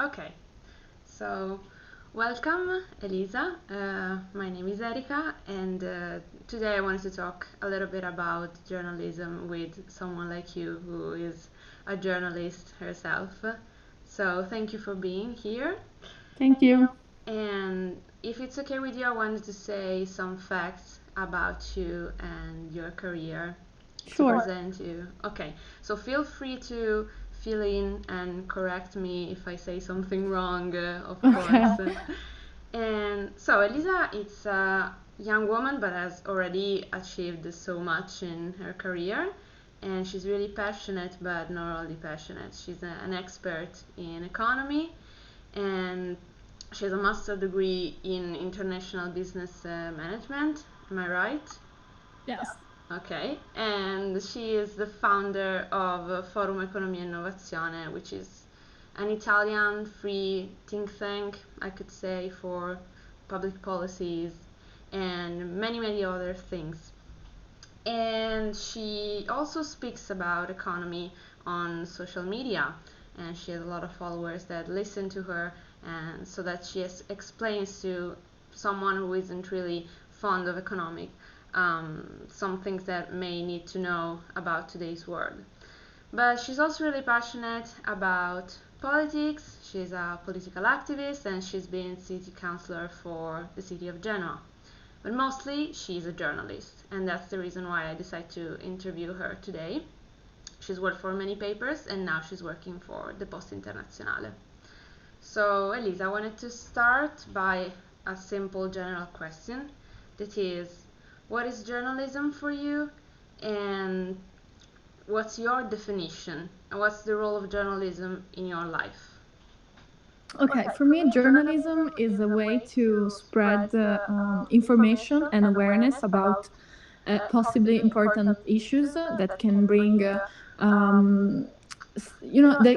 Okay, so welcome, Elisa. My name is Erika, and today I wanted to talk a little bit about journalism with someone like you who is a journalist herself. So, thank you for being here. Thank you. And if it's okay with you, I wanted to say some facts about you and your career to Sure. present you. Okay, so feel free to fill in and correct me if I say something wrong, of Okay. course. And so Elisa is a young woman but has already achieved so much in her career. And she's really passionate, but not only passionate. She's an expert in economy, and she has a master's degree in international business management. Am I right? Yes. Okay, and she is the founder of Forum Economia e Innovazione, which is an Italian free think tank, I could say, for public policies and many, many other things. And she also speaks about economy on social media, and she has a lot of followers that listen to her, and so that she explains to someone who isn't really fond of economic some things that may need to know about today's world. But she's also really passionate about politics. She's a political activist, and she's been city councillor for the city of Genoa. But mostly she's a journalist, and that's the reason why I decided to interview her today. She's worked for many papers, and now she's working for the Post Internazionale. So, Elisa, I wanted to start by a simple general question, that is, what is journalism for you, and what's your definition, and what's the role of journalism in your life? Okay, for me, journalism is a way to spread information and awareness about possibly important issues that can bring, that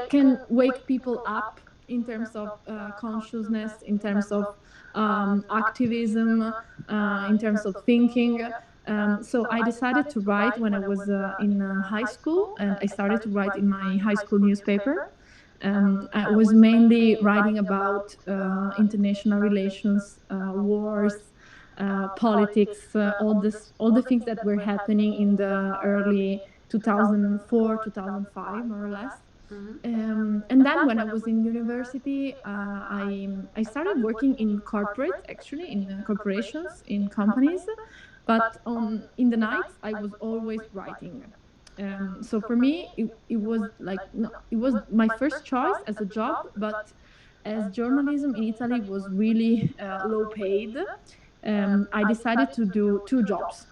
can wake people up in terms of consciousness, in terms of activism, in terms of thinking. So I decided to write when I was in high school, and I started to write in my high school newspaper. I was mainly writing about international relations, wars, politics, all the things that were happening in the early 2004, 2005, more or less. And then when I was in university, I started working in corporate, actually, in corporations, in companies. But in the nights, I was always writing. So for me, it was like, no, it was my first choice as a job, but as journalism in Italy was really low paid, I decided to do two jobs.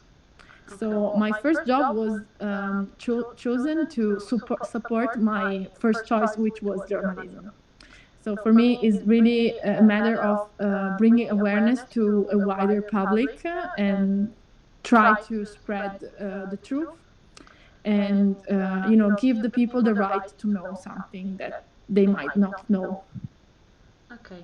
So my first job was chosen to support my first choice, which was journalism. So for me, it's really a matter of bringing awareness to a wider public and try to spread the truth and give the people the right to know something that they might not know. Okay.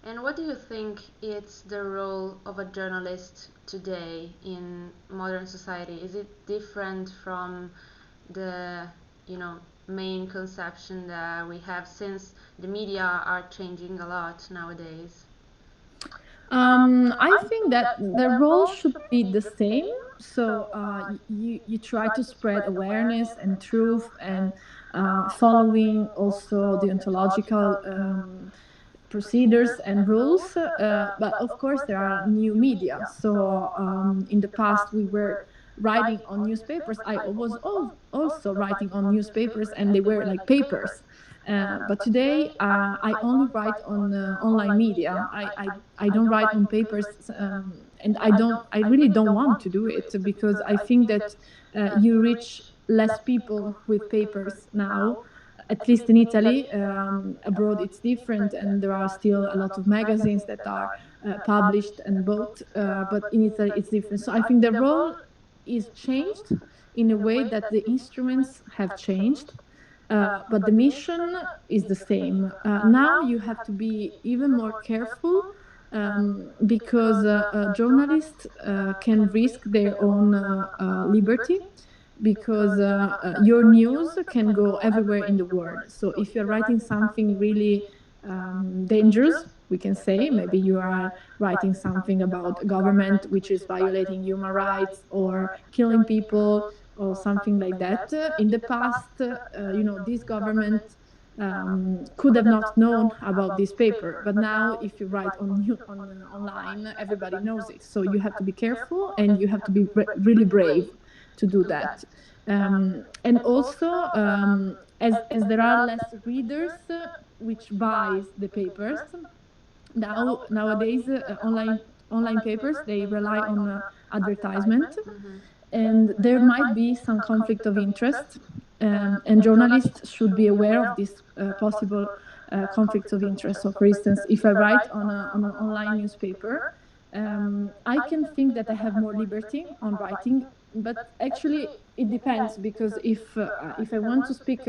And what do you think is the role of a journalist today in modern society? Is it different from the, main conception that we have, since the media are changing a lot nowadays? I think that the role should be the same. So you try to spread awareness and truth and following also the ontological procedures and rules. But of course, there are new media. So in the past, we were writing on newspapers. I was also writing on newspapers, and they were like papers. But today, I only write on online media. I don't write on papers, and I really don't want to do it because I think that you reach less people with papers now, at least in Italy. Abroad, it's different, and there are still a lot of magazines that are published and bought. But in Italy, it's different. So I think the role is changed in a way that the instruments have changed. But the mission is the same. Now you have to be even more careful because journalists can risk their own liberty because your news can go everywhere in the world. So if you're writing something really dangerous, we can say. Maybe you are writing something about a government which is violating human rights or killing people or something like that. In the past, this government could have not known about this paper, but now if you write online, everybody knows it. So you have to be careful and you have to be really brave to do that. And also, as there are less readers which buys the papers, nowadays online papers, they rely on advertisement, and there might be some conflict of interest, and journalists should be aware of this possible conflicts of interest. So for instance, if I write on an online newspaper, I can think that I have more liberty on writing, but actually it depends, because if I want to speak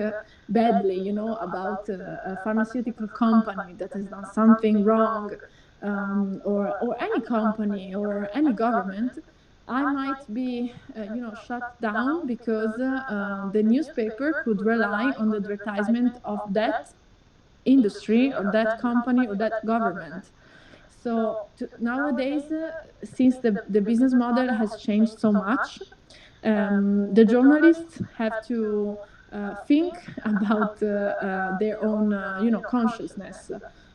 badly, about a pharmaceutical company that has done something wrong, or any company or any government, I might be, shut down, because the newspaper could rely on the advertisement of that industry or that company or that government. So nowadays, since the business model has changed so much, the journalists have to think about their own, consciousness.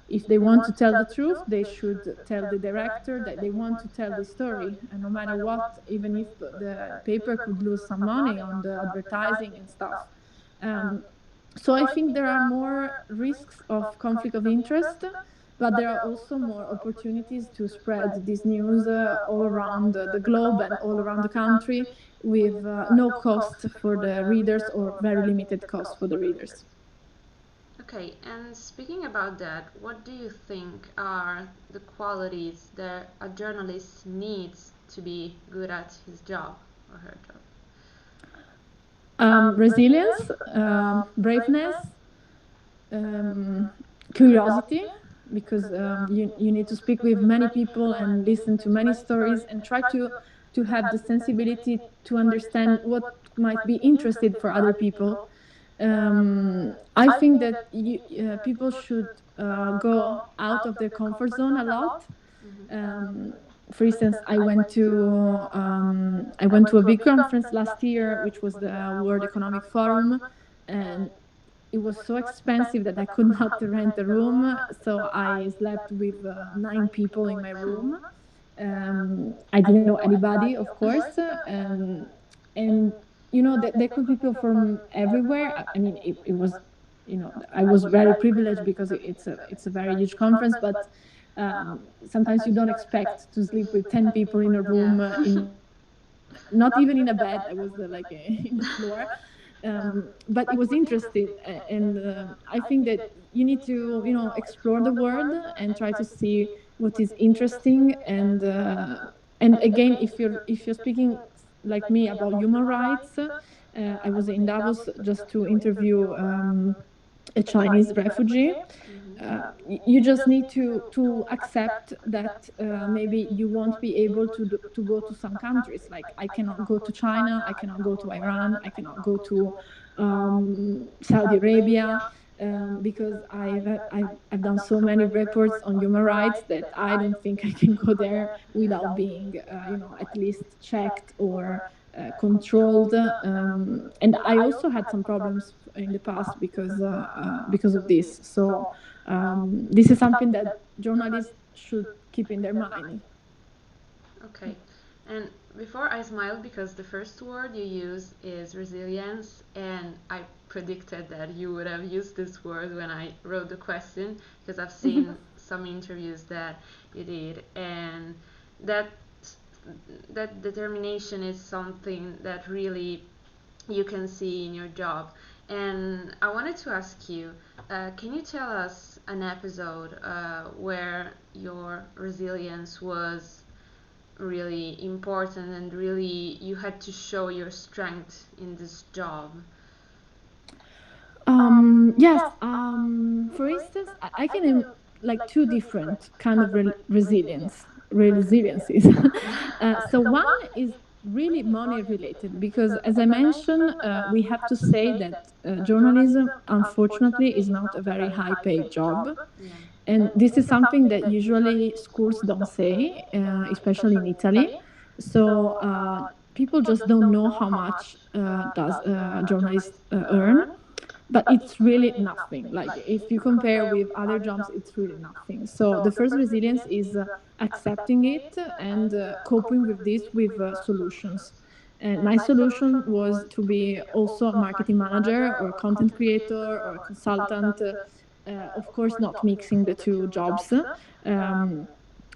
If they want to tell the truth, they should tell the director that they want to tell the story, and no matter what, even if the paper could lose some money on the advertising and stuff. So I think there are more risks of conflict of interest, but there are also more opportunities to spread this news all around the globe and all around the country, with no cost for the readers or very limited cost for the readers. Okay, and speaking about that, what do you think are the qualities that a journalist needs to be good at his job or her job? Resilience, braveness, curiosity, because you need to speak with many people and listen to many stories and try to have the sensibility to understand what might be interested for other people. I think that people should go out of their comfort zone a lot. For instance, I went to a big conference last year, which was the World Economic Forum, and it was so expensive that I could not rent a room, so I slept with 9 people in my room. I didn't know anybody, of course, and there could be people from everywhere. I mean, it was, I was very privileged because it's a very huge conference, but sometimes you don't expect to sleep with 10 people in a room, not even in a bed. I was like in the floor. But it was interesting, and I think that you need to, explore the world and try to see what is interesting, and again, if you're speaking like me about human rights, I was in Davos just to interview a Chinese refugee. You just need to accept that maybe you won't be able to go to some countries. Like, I cannot go to China, I cannot go to Iran, I cannot go to Saudi Arabia, because I've done so many reports on human rights that I don't think I can go there without being, at least checked or controlled. And I also had some problems in the past because of this. So this is something that journalists should keep in their mind. Okay, and before I smiled because the first word you use is resilience, and I predicted that you would have used this word when I wrote the question, because I've seen some interviews that you did, and that that determination is something that really you can see in your job. And I wanted to ask you, can you tell us an episode where your resilience was really important and really you had to show your strength in this job? Yes. For instance, I can like two different kind of resiliences. So one is really money related, because as I mentioned, we have to say that journalism, unfortunately, is not a very high paid job. Yeah. And this is something that usually schools don't say, especially in Italy. So people just don't know how much does a journalist earn, but it's really nothing. Like if you compare with other jobs, it's really nothing. So the first resilience is accepting it and coping with this with solutions. And my solution was to be also a marketing manager or content creator or a consultant. Of course, not mixing the two jobs. Um,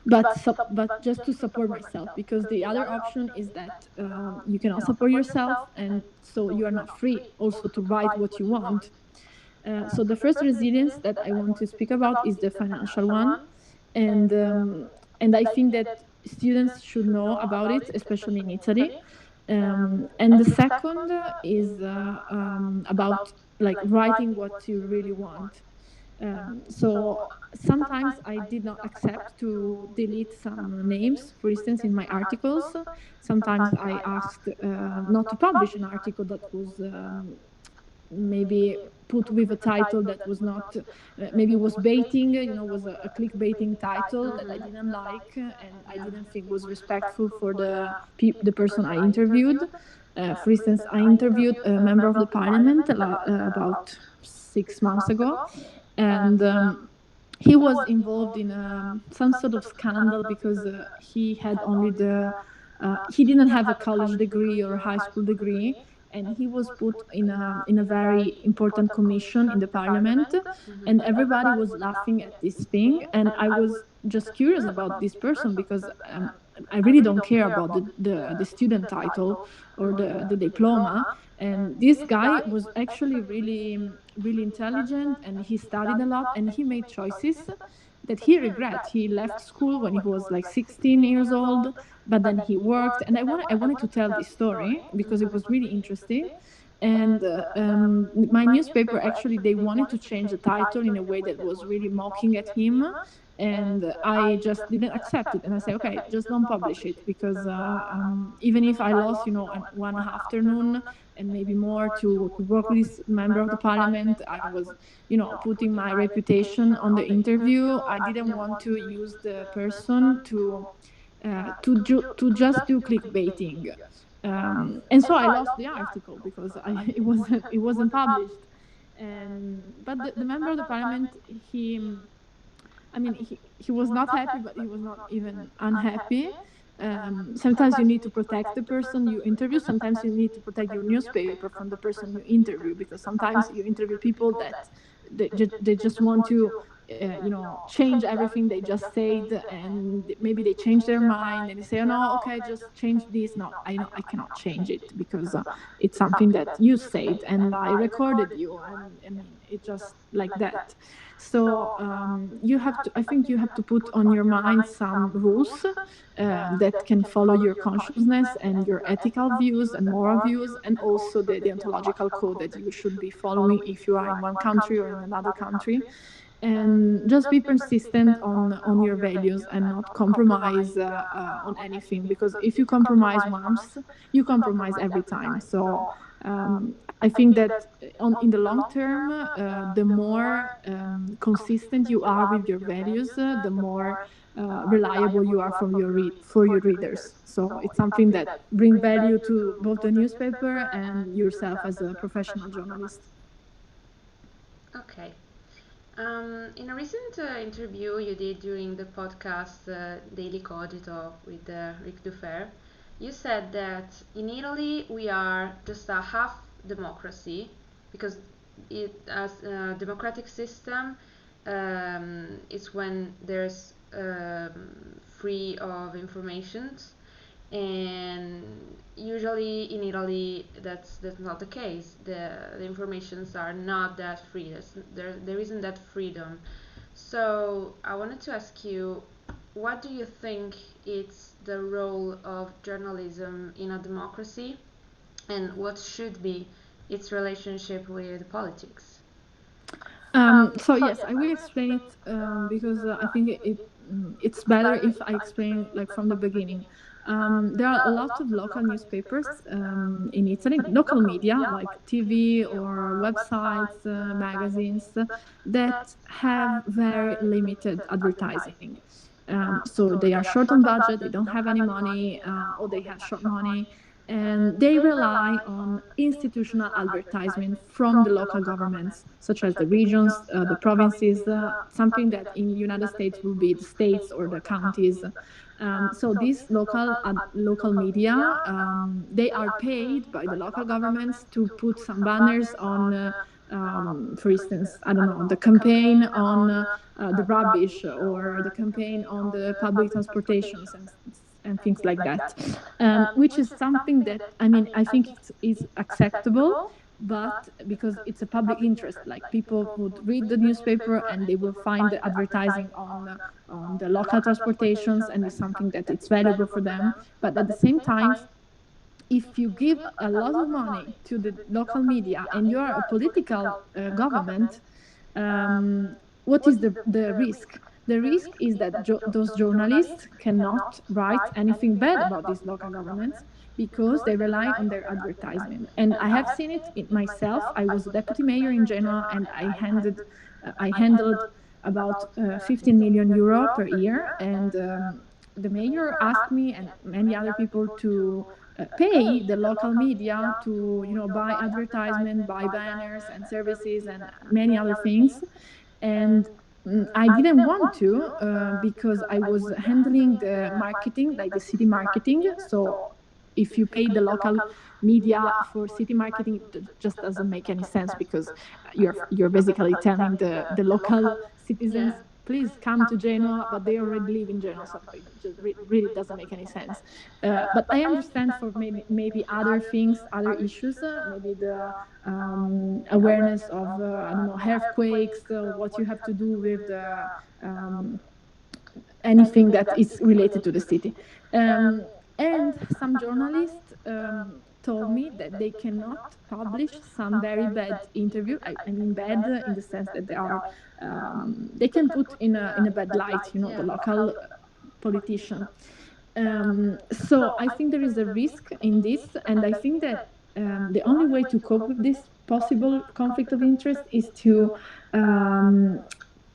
but just to support myself, because the other option is that you cannot support yourself, and so you are not free also to write what you want. So the first resilience that I want to speak about is the financial one, and um, and I think that students should know about it, especially in Italy. And the second is about like writing what you really want. So sometimes I did not accept to delete some names, for instance, in my articles. Sometimes I asked not to publish an article that was maybe put with a title that was not, maybe was baiting, was a clickbaiting title that I didn't like, and I didn't think was respectful for the person I interviewed. For instance, I interviewed a member of the parliament about 6 months ago, and he was involved in some sort of scandal because he had only he didn't have a college degree or a high school degree, and he was put in a very important commission in the parliament, and everybody was laughing at this thing, and I was just curious about this person because I really don't care about the student title or the diploma. And this guy was actually really really intelligent, and he studied a lot, and he made choices that he regret. He left school when he was like 16 years old, but then he worked, and I wanted to tell this story because it was really interesting. And my newspaper, actually, they wanted to change the title in a way that was really mocking at him, and I just didn't accept it. And I said, okay, just don't publish it, because even if I lost, one afternoon and maybe more to work with this member of the parliament, I was, putting my reputation on the interview. I didn't want to use the person to just do clickbaiting. And so I lost the article because it wasn't published. And but the member of the parliament, he was not happy, but he was not even unhappy. Sometimes you need to protect the person you interview. Sometimes you need to protect your newspaper from the person you interview, because sometimes you interview people that they just want to, change everything they just said, and maybe they change their mind and they say, "Oh no, okay, just change this." No, I cannot change it because it's something that you said, and I recorded you, and I mean, it's just like that. So I think you have to put on your mind some rules that can follow your consciousness and your ethical views and moral views, and also the deontological code that you should be following if you are in one country or in another country. And just be persistent on your values and not compromise on anything, because if you compromise once, you compromise every time. So I think that in the long term, the more consistent you are with your values, the more reliable you are for your readers. So it's something that brings value to both the newspaper and yourself as a professional journalist. Okay. In a recent interview you did during the podcast Daily Cogito with Ric Dufer, you said that in Italy we are just a half democracy, because it as a democratic system, it's when there's free of informations, and usually in Italy that's not the case. The informations are not that free. There isn't that freedom. So I wanted to ask you, what do you think is the role of journalism in a democracy, and what should be its relationship with politics? So yes, I will explain it because I think it's better if I explain like from the beginning. There are a lot of local newspapers in Italy, local media like TV or websites, magazines that have very limited advertising. So they are short on budget, they don't have any money, or they have short money, and they rely on institutional advertisement from the local governments, such as the regions, the provinces, something that in the United States will be the states or the counties. So these local media, they are paid by the local governments to put some banners on, for instance, I don't know, the campaign on the rubbish or the campaign on the public transportations and things like that, which is something that I think is acceptable, but because it's a public interest, like people would read the newspaper and they will find the advertising on the local transportations, and it's something that it's valuable for them. But at the same time, if you give a lot of money to the local media and you are a political government, what is the risk? The risk is that those journalists cannot write anything bad about these local governments because they rely on their advertisement. And I have seen it myself. I was a deputy mayor in Genoa, and I handled about 15 million euro per year. And the mayor asked me and many other people to pay the local media to buy advertisement, buy banners and services and many other things. And I didn't want to because I was handling the marketing, like the city marketing. So if you pay the local media for city marketing, it just doesn't make any sense, because you're basically telling the local citizens, please come to Genoa, but they already live in Genoa, so it just really doesn't make any sense. But I understand for maybe other things, other issues, maybe the awareness of I don't know, earthquakes, what you have to do with the anything that is related to the city. And some journalists told me that they cannot publish some very bad interview. I mean bad in the sense that they can put in a bad light, the local politician. So I think there is a risk in this, and I think that the only way to cope with this possible conflict of interest is to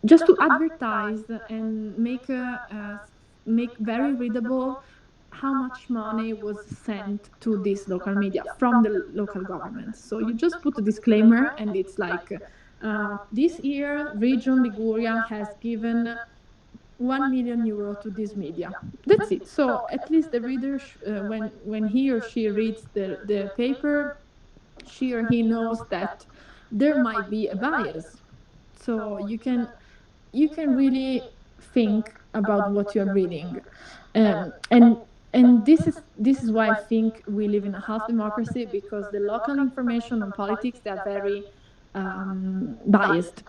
just to advertise and make very readable how much money was sent to this local media from the local government. So you just put a disclaimer, and it's like, this year, Region Liguria has given 1 million euro to this media. That's it. So at least the reader, when he or she reads the paper, she or he knows that there might be a bias. So you can really think about what you're reading, and this is why I think we live in a half democracy, because the local information on politics, they are very biased.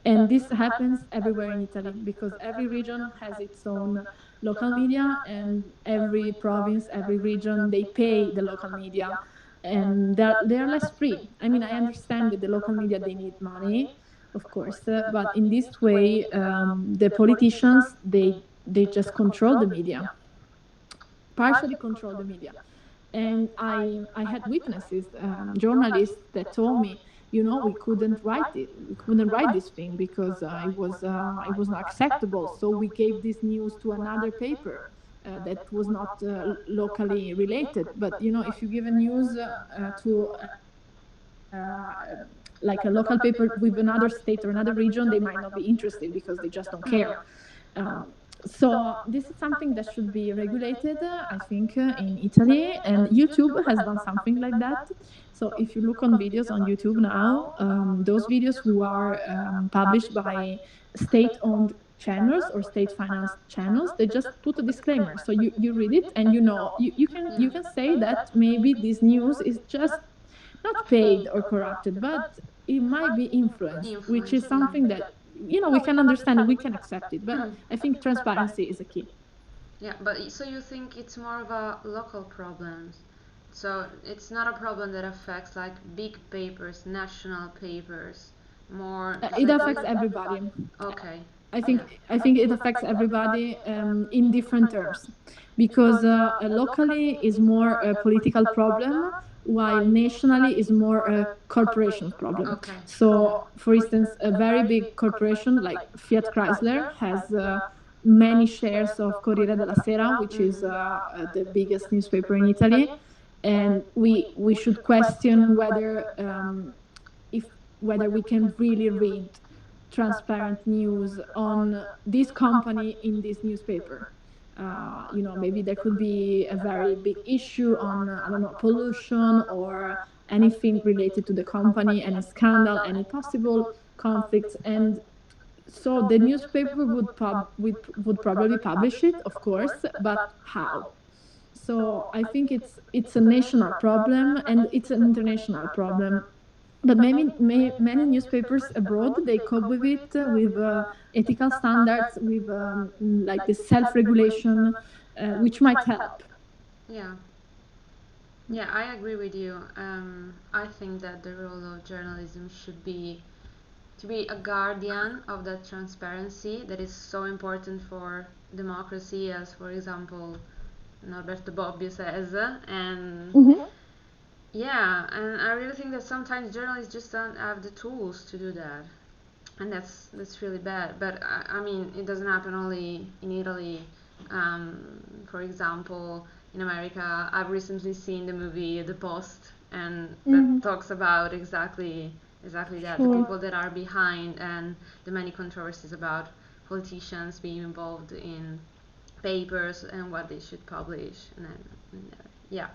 And this happens everywhere in Italy, because every region has its own local media, and every province, every region, they pay the local media, and they're less free. I understand that the local media, they need money, of course, but in this way, the politicians, they just control the media, partially control the media. And I had witnesses, journalists that told me, we couldn't write it, we couldn't write this thing because it was not acceptable. So we gave this news to another paper that was not locally related. But if you give a news to like a local paper with another state or another region, they might not be interested because they just don't care. So this is something that should be regulated, I think, in Italy, and YouTube has done something like that. So if you look on videos on YouTube now, those videos who are published by state-owned channels or state-financed channels, they just put a disclaimer. So you read it, and you can say that maybe this news is just not paid or corrupted, but it might be influenced, which is something that we can understand and we can accept it. But I think transparency is a key. Yeah, but so you think it's more of a local problem? So it's not a problem that affects like big papers, national papers, more. It affects everybody. Okay. I think it affects everybody in different terms, because locally is more a political problem, while nationally is more a corporation problem. Okay. So, for instance, a very big corporation like Fiat Chrysler has many shares of Corriere della Sera, which is the biggest newspaper in Italy, and we should question whether if whether we can really read transparent news on this company in this newspaper. Maybe there could be a very big issue on, I don't know, pollution or anything related to the company, any scandal, any possible conflicts, and so the newspaper would probably publish it, of course, but how? So I think it's a national problem and it's an international problem. But many newspapers abroad, they cope with it with ethical standards, with like the self-regulation, which might help. Yeah. Yeah, I agree with you. I think that the role of journalism should be to be a guardian of that transparency that is so important for democracy, as for example Norberto Bobbio says. And Mhm. yeah, and I really think that sometimes journalists just don't have the tools to do that, and that's really bad. But I mean, it doesn't happen only in Italy. For example, in America, I've recently seen the movie The Post, and that Mhm. talks about exactly that, the Sure. people that are behind, and the many controversies about politicians being involved in papers and what they should publish, and yeah.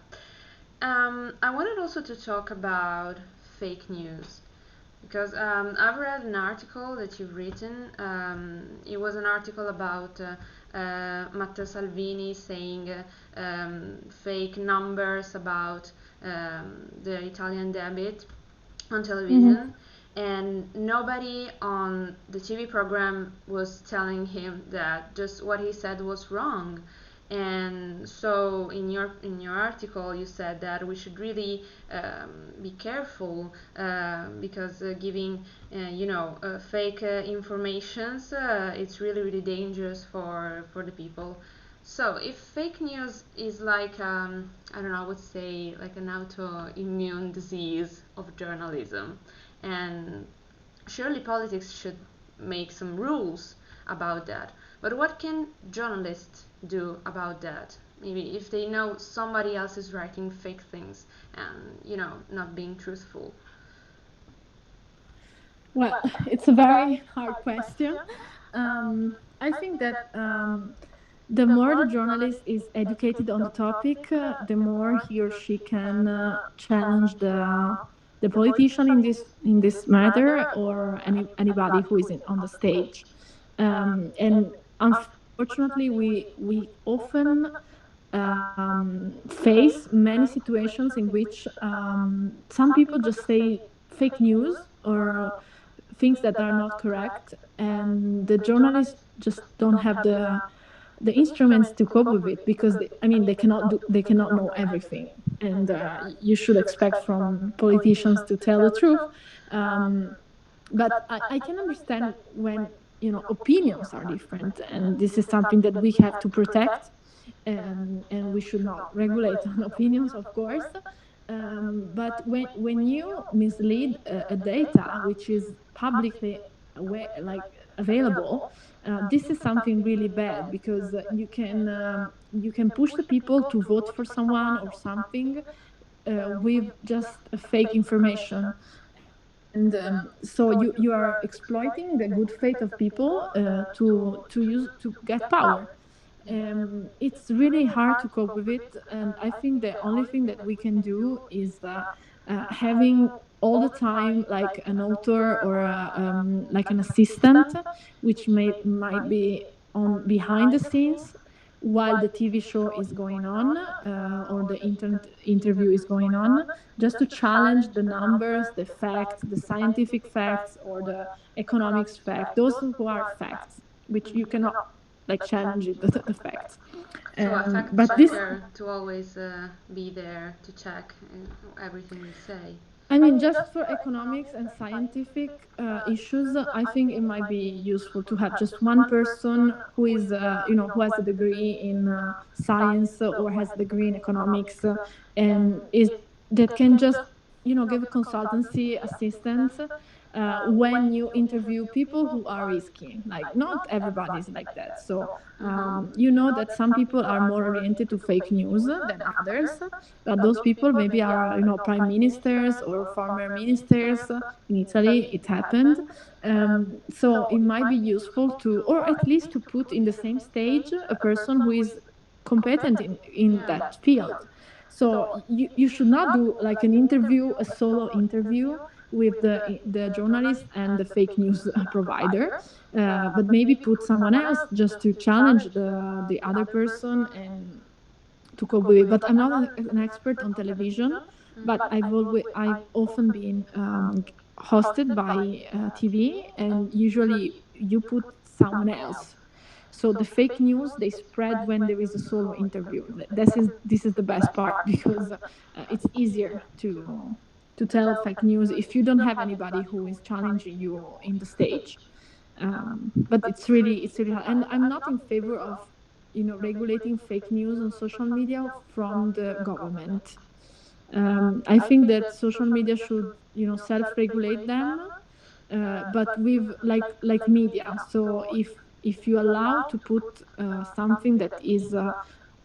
I wanted also to talk about fake news because I've read an article that you've written. It was an article about Matteo Salvini saying fake numbers about the Italian debit on Mhm. television, and nobody on the TV program was telling him that just what he said was wrong. And so in your article you said that we should really be careful because giving fake informations, it's really dangerous for the people. So if fake news is like I don't know, I would say like an autoimmune disease of journalism, and surely politics should make some rules about that. But what can journalists do about that? Maybe if they know somebody else is writing fake things and not being truthful. Well, it's a very hard question. I think that the more the journalist is educated on the topic, the more he or she can challenge the politician in this matter, or anybody who is on the stage. And unfortunately, we often face many situations in which some people just say fake news or things that are not correct, and the journalists just don't have the instruments to cope with it, because I mean they cannot know everything, and you should expect from politicians to tell the truth. Um, but I can understand when opinions are different, and this is something that we have to protect, and we should not regulate on opinions, of course. But when you mislead a data which is publicly like available, this is something really bad, because you can push the people to vote for someone or something with just a fake information, and so you are exploiting the good faith of people to get power. It's really hard to cope with it, and I think the only thing that we can do is having all the time like an author or like an assistant, which might be on behind the scenes while the TV show is going on, or the internet interview is going on, just to challenge the numbers, the facts, the scientific facts, or the economics fact, those who are facts, which you cannot like challenge it, the facts. So a fact But this, checker to always be there to check everything you say. I mean, just for economics and scientific issues, I think it might be useful to have just one person who is, who has a degree in science or has a degree in economics, and is that can just, give consultancy assistance when you interview people who are risky. Like, not everybody is like that. So, you know that some people are more oriented to fake news than others, but those people maybe are, prime ministers or former ministers. In Italy, it happened. So it might be useful to, or at least to put in the same stage a person who is competent in that field. So you should not do like an interview, a solo interview with the journalist and the fake news provider, but maybe put someone else just to challenge the other person and to cope with it. But I'm not an expert on television, but I've often been hosted by TV, and usually you put someone else. So the fake news they spread when there is a solo interview. This is the best part because it's easier to tell fake news if you don't have anybody who is challenging you in the stage. But it's really hard. And I'm not in favor of regulating fake news on social media from the government. I think that social media should self-regulate them, but with like media. So if you allow to put something that is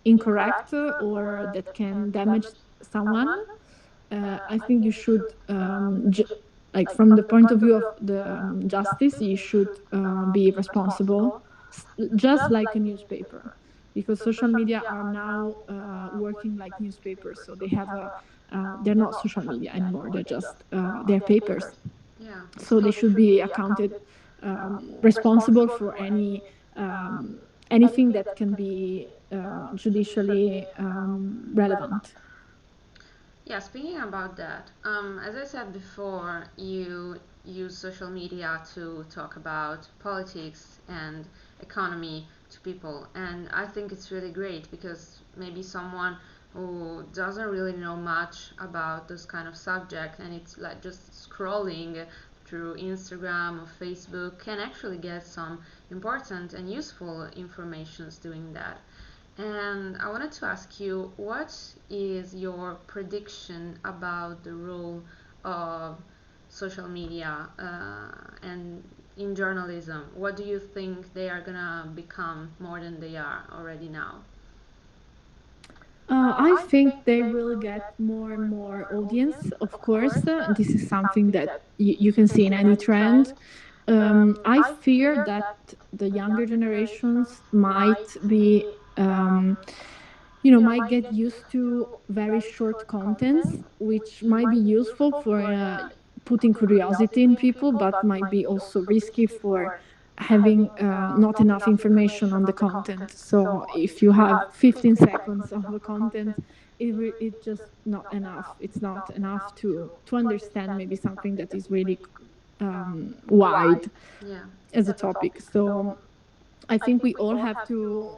incorrect or that can damage someone, I think you should, like from the point of view of the justice, you should be responsible, just like a newspaper, because social media are now working like newspapers. So they have a, they're not social media anymore. They're just they're papers. Yeah. So they should be accounted responsible for anything that can be judicially relevant. Yeah, speaking about that, as I said before, you use social media to talk about politics and economy to people, and I think it's really great because maybe someone who doesn't really know much about those kind of subject and it's like just scrolling through Instagram or Facebook can actually get some important and useful informations doing that. And I wanted to ask you, what is your prediction about the role of social media and in journalism? What do you think they are gonna become more than they are already now? I think they will get more and more audience, of course. This is something that you can see in any trend. I fear that the younger generations might be, might get used to very short contents, which might be useful for putting curiosity in people, but might be also risky for having not enough information on the content. So if you have 15 seconds of a content, it's just not enough. It's not enough to understand maybe something that is really wide Yeah. as a topic. So I think we all have to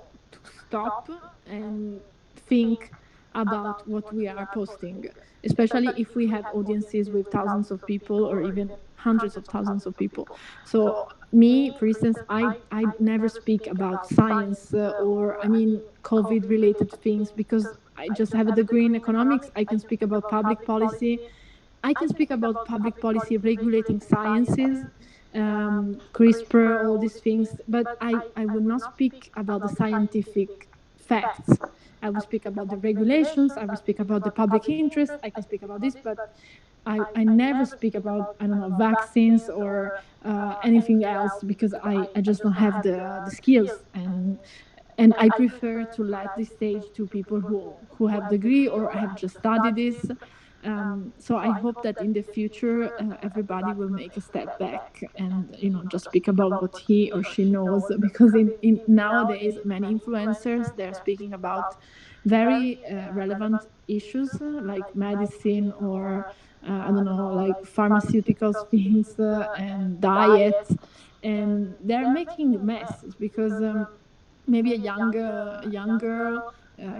stop and think about what we are posting, especially if we have audiences with thousands of people or even hundreds of thousands of people. So me, for instance, I never speak about science or I mean COVID related things because I just have a degree in economics. I can speak about public policy. I can speak about public policy regulating sciences, CRISPR, all these things, but I will not speak about the scientific facts. I will speak about the regulations, I will speak about the public interest, I can speak about this, but I never speak about, I don't know, vaccines or anything else because I just don't have the skills. And I prefer to let this stage to people who have degree or have just studied this. So I hope that in the future everybody will make a step back and just speak about what he or she knows because in nowadays many influencers they're speaking about very relevant issues like medicine or I don't know like pharmaceuticals things and diet, and they're making messes because maybe a young girl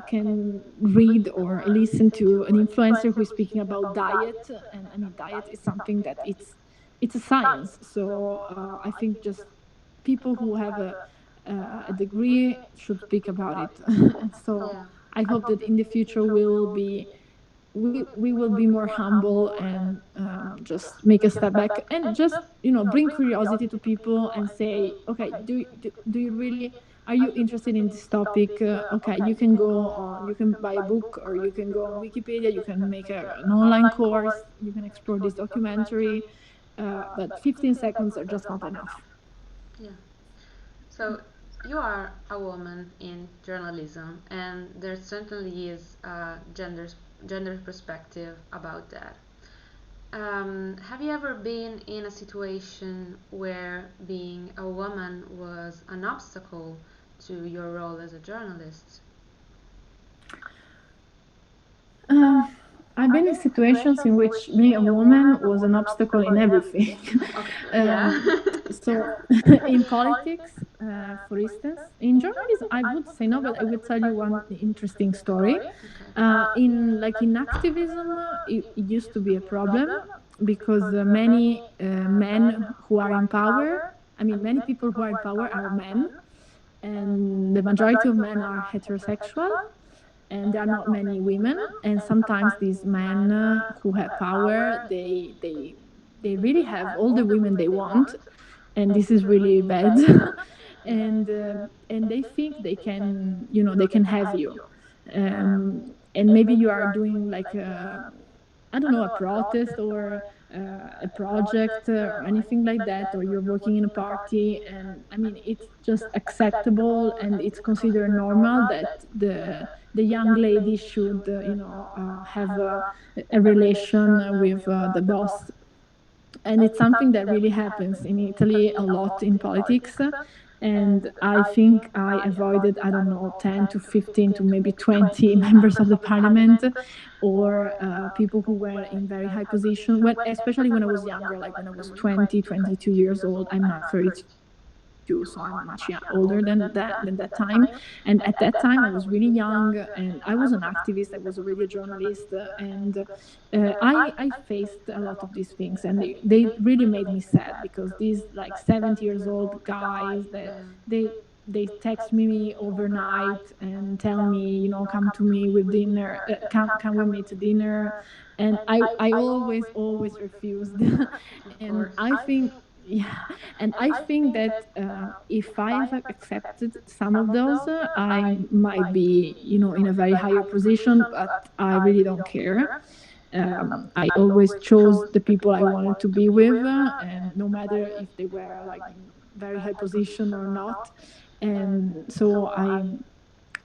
can read or listen to an influencer who is speaking about diet, and I mean diet is something that it's a science. So I think just people who have a degree should speak about it. And so Yeah. I hope that in the future we will be more humble and just make a step back and just bring curiosity to people and say, okay, do you really, are you interested in this topic? Okay, you can go on, you can buy a book, or you can go on Wikipedia, you can make an online course, you can explore this documentary, but 15 seconds are just not enough. Yeah. So you are a woman in journalism, and there certainly is a gender perspective about that. Have you ever been in a situation where being a woman was an obstacle to your role as a journalist? Um, I've been in situations in which being a woman was an obstacle in everything. Okay, yeah. So, in politics, for instance, in journalism, I would say no, but I will tell you one interesting story. In activism, it used to be a problem because many men who are in power, I mean, many people who are in power are men, and the majority of men are heterosexual, and there are not many women. And sometimes these men who have power, they really have all the women they want, and this is really bad. And they think they can, they can have you, and maybe you are doing like I don't know, a protest or a project or anything like that, or you're working in a party, and I mean, it's just acceptable and it's considered normal that the young lady should, have a relation with the boss. And it's something that really happens in Italy a lot in politics. And I think I avoided, I don't know, 10 to 15 to maybe 20 members of the parliament, or people who were in very high position, especially when I was younger, like when I was 20, 22 years old. I'm now 32, so I'm much older than that time. And at that time, I was really young, and I was an activist. I was already a journalist, and I faced a lot of these things, and they really made me sad, because these like 70 years old guys that they they text me overnight and tell me, come to me with dinner, can we meet dinner? And I always refused. And I think, yeah, and I think that if I have accepted some of those, I might be, in a very higher position, but I really don't care. I always chose the people I wanted to be with, and no matter if they were like in very high position or not. And so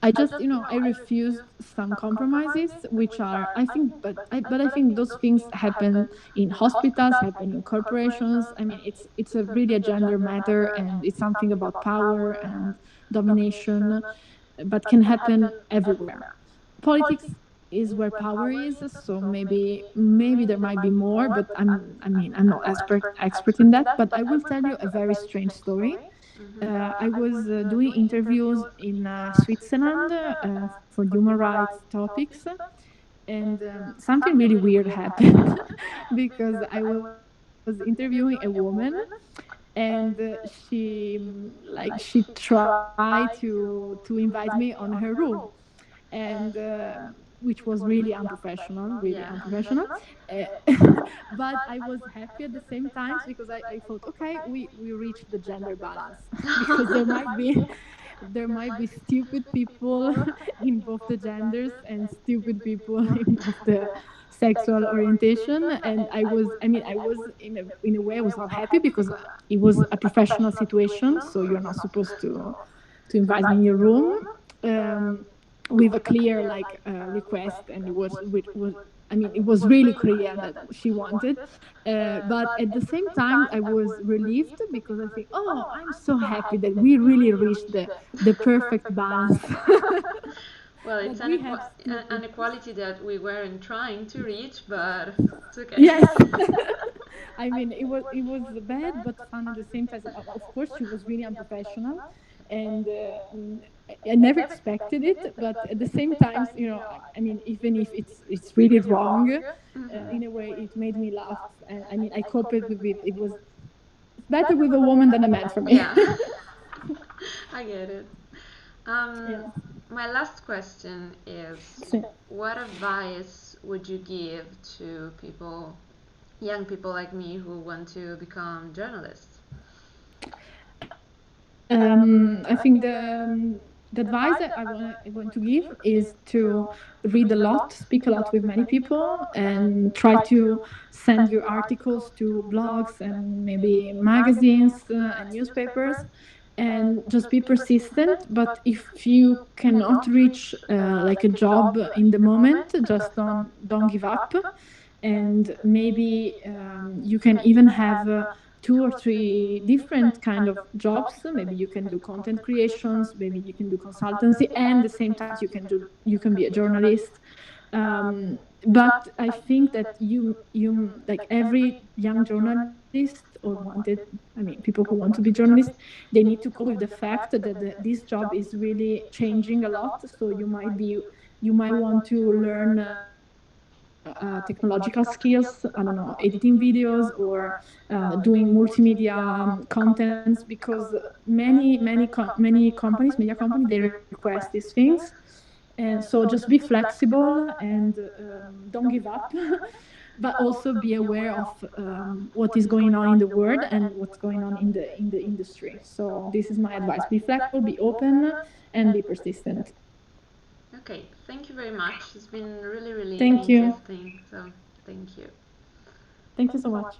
I just, I refused some compromises, which are, I think, but I think those things happen in hospitals, happen in corporations. I mean, it's a really a gender matter, and it's something about power and domination, but can happen everywhere. Politics is where power is, so maybe there might be more, but I'm not expert in that. But I will tell you a very strange story. I was doing interviews in Switzerland for human rights topics, and something really weird happened because I was interviewing a woman, and she tried to invite me on her room, and which was really unprofessional, really unprofessional. Uh, but I was happy at the same time, because I thought, okay, we reached the gender balance. Because there might be stupid people in both the genders, and stupid people in both the sexual orientation. And I was in a way, I was not happy, because it was a professional situation, so you're not supposed to invite me in your room. Um, with a clear like request, and it was really clear that she wanted. But at the same time, I was relieved, because I think, oh, I'm so happy that we really reached the perfect balance. Well, That it's we have an stupid. equality that we weren't trying to reach, but it's okay. Yes. I mean, it was bad but fun at the same time. Of course, she was really unprofessional, and I never expected it, but at the same time, I mean, even if it's really wrong, in a way, it made me laugh. And I mean, I coped with it. It's better with a woman than a man for me. Yeah, I get it. Yeah. My last question is, So, what advice would you give to people, young people like me, who want to become journalists? I think the advice that I want to give is to read a lot, speak a lot with many people, and try to send your articles to blogs and maybe magazines and newspapers, and just be persistent. But if you cannot reach like a job in the moment, just don't give up, and maybe you can even have two or three different kind of jobs. Maybe you can do content creations, maybe you can do consultancy, and at the same time you can be a journalist. But I think that you like every young journalist or wanted, I mean, people who want to be journalists, they need to cope with the fact that this job is really changing a lot. So you might want to learn technological skills. I don't know, editing videos or doing multimedia contents, because many companies, media companies, they request these things. And so just be flexible and don't give up, but also be aware of what is going on in the world and what's going on in the industry. So this is my advice: be flexible, be open, and be persistent. Okay, thank you very much. It's been really, really Thank you. interesting. So, thank you. Thank you so much.